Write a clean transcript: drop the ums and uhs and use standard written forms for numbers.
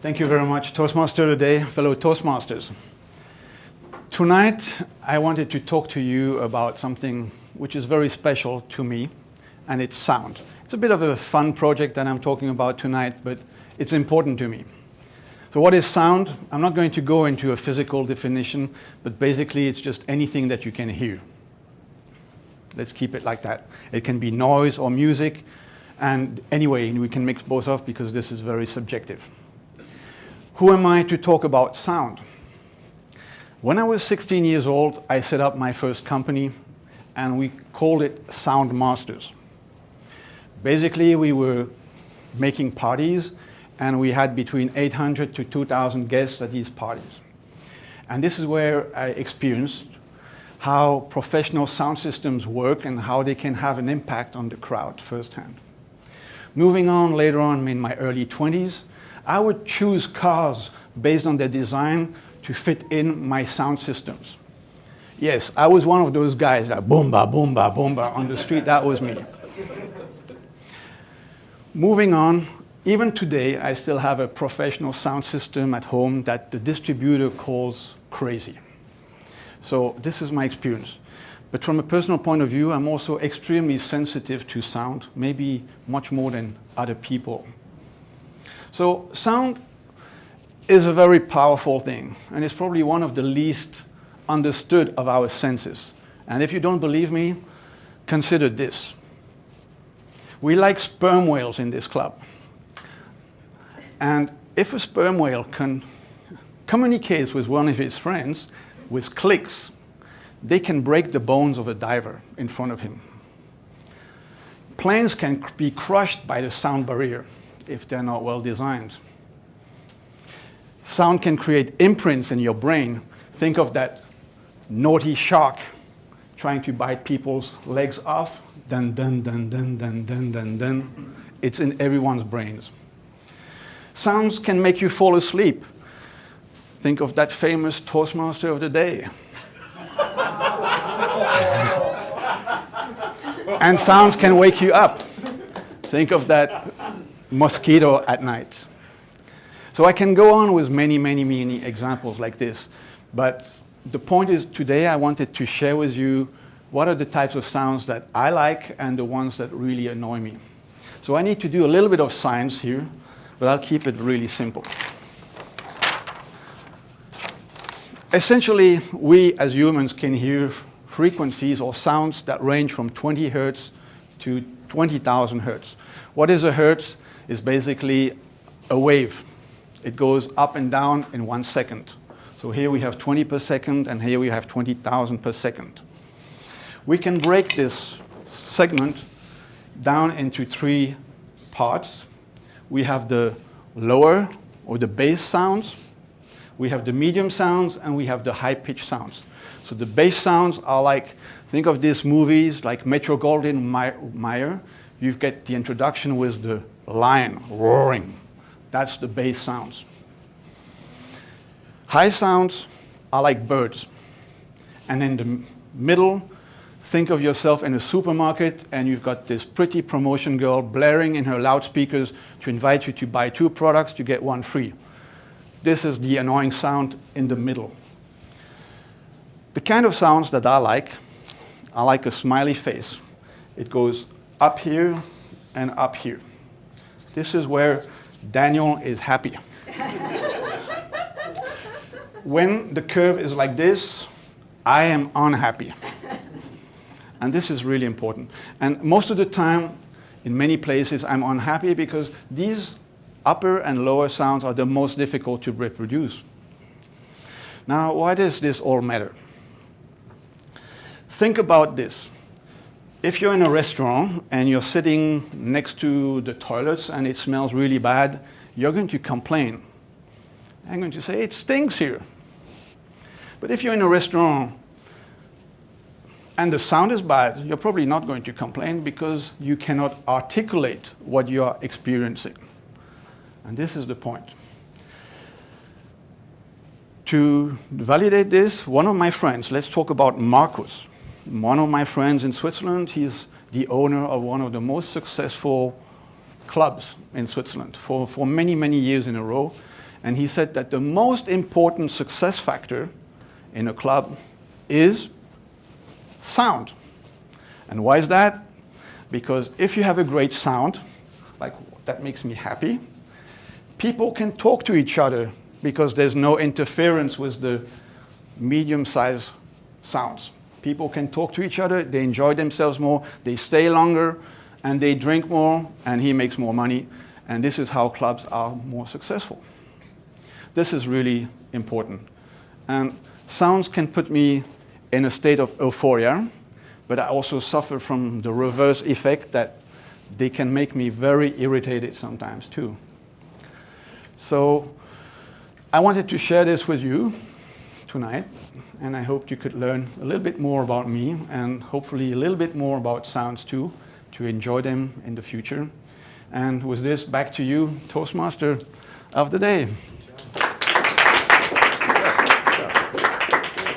Thank you very much, Toastmaster today, fellow Toastmasters. Tonight, I wanted to talk to you about something which is very special to me, and it's sound. It's a bit of a fun project that I'm talking about tonight, but it's important to me. So what is sound? I'm not going to go into a physical definition, but basically it's just anything that you can hear. Let's keep it like that. It can be noise or music, and anyway, we can mix both up because this is very subjective. Who am I to talk about sound? When I was 16 years old, I set up my first company, and we called it Sound Masters. Basically, we were making parties, and we had between 800 to 2,000 guests at these parties. And this is where I experienced how professional sound systems work and how they can have an impact on the crowd firsthand. Moving on later on in my early 20s, I would choose cars based on their design to fit in my sound systems. Yes, I was one of those guys that boomba, boomba, boomba on the street. That was me. Moving on, even today, I still have a professional sound system at home that the distributor calls crazy. So this is my experience. But from a personal point of view, I'm also extremely sensitive to sound, maybe much more than other people. So sound is a very powerful thing, and it's probably one of the least understood of our senses. And if you don't believe me, consider this. We like sperm whales in this club. And if a sperm whale communicates with one of his friends with clicks, they can break the bones of a diver in front of him. Planes can be crushed by the sound barrier if they're not well designed. Sound can create imprints in your brain. Think of that naughty shark trying to bite people's legs off. Dun, dun, dun, dun, dun, dun, dun, dun. It's in everyone's brains. Sounds can make you fall asleep. Think of that famous Toastmaster of the day. And sounds can wake you up. Think of that mosquito at night. So I can go on with many, many, many examples like this. But the point is today I wanted to share with you what are the types of sounds that I like and the ones that really annoy me. So I need to do a little bit of science here, but I'll keep it really simple. Essentially, we as humans can hear frequencies or sounds that range from 20 hertz to 20,000 hertz. What is a hertz? It's basically a wave. It goes up and down in 1 second. So here we have 20 per second, and here we have 20,000 per second. We can break this segment down into 3 parts. We have the lower or the bass sounds, we have the medium sounds, and we have the high-pitched sounds. So the bass sounds are like, think of these movies like Metro-Goldwyn-Mayer. You get the introduction with the lion roaring. That's the bass sounds. High sounds are like birds. And in the middle, think of yourself in a supermarket and you've got this pretty promotion girl blaring in her loudspeakers to invite you to buy 2 products to get 1 free. This is the annoying sound in the middle. The kind of sounds that I like a smiley face. It goes up here and up here. This is where Daniel is happy. When the curve is like this, I am unhappy. And this is really important. And most of the time, in many places, I'm unhappy because these upper and lower sounds are the most difficult to reproduce. Now, why does this all matter? Think about this. If you're in a restaurant and you're sitting next to the toilets and it smells really bad, you're going to complain. I'm going to say, it stinks here. But if you're in a restaurant and the sound is bad, you're probably not going to complain because you cannot articulate what you are experiencing. And this is the point. To validate this, one of my friends, let's talk about Marcus. One of my friends in Switzerland, he's the owner of one of the most successful clubs in Switzerland for many, many years in a row. And he said that the most important success factor in a club is sound. And why is that? Because if you have a great sound, like that makes me happy, people can talk to each other because there's no interference with the medium-sized sounds. People can talk to each other, they enjoy themselves more, they stay longer, and they drink more, and he makes more money. And this is how clubs are more successful. This is really important. And sounds can put me in a state of euphoria, but I also suffer from the reverse effect that they can make me very irritated sometimes too. So I wanted to share this with you tonight, and I hoped you could learn a little bit more about me and hopefully a little bit more about sounds too, to enjoy them in the future. And with this, back to you, Toastmaster of the day.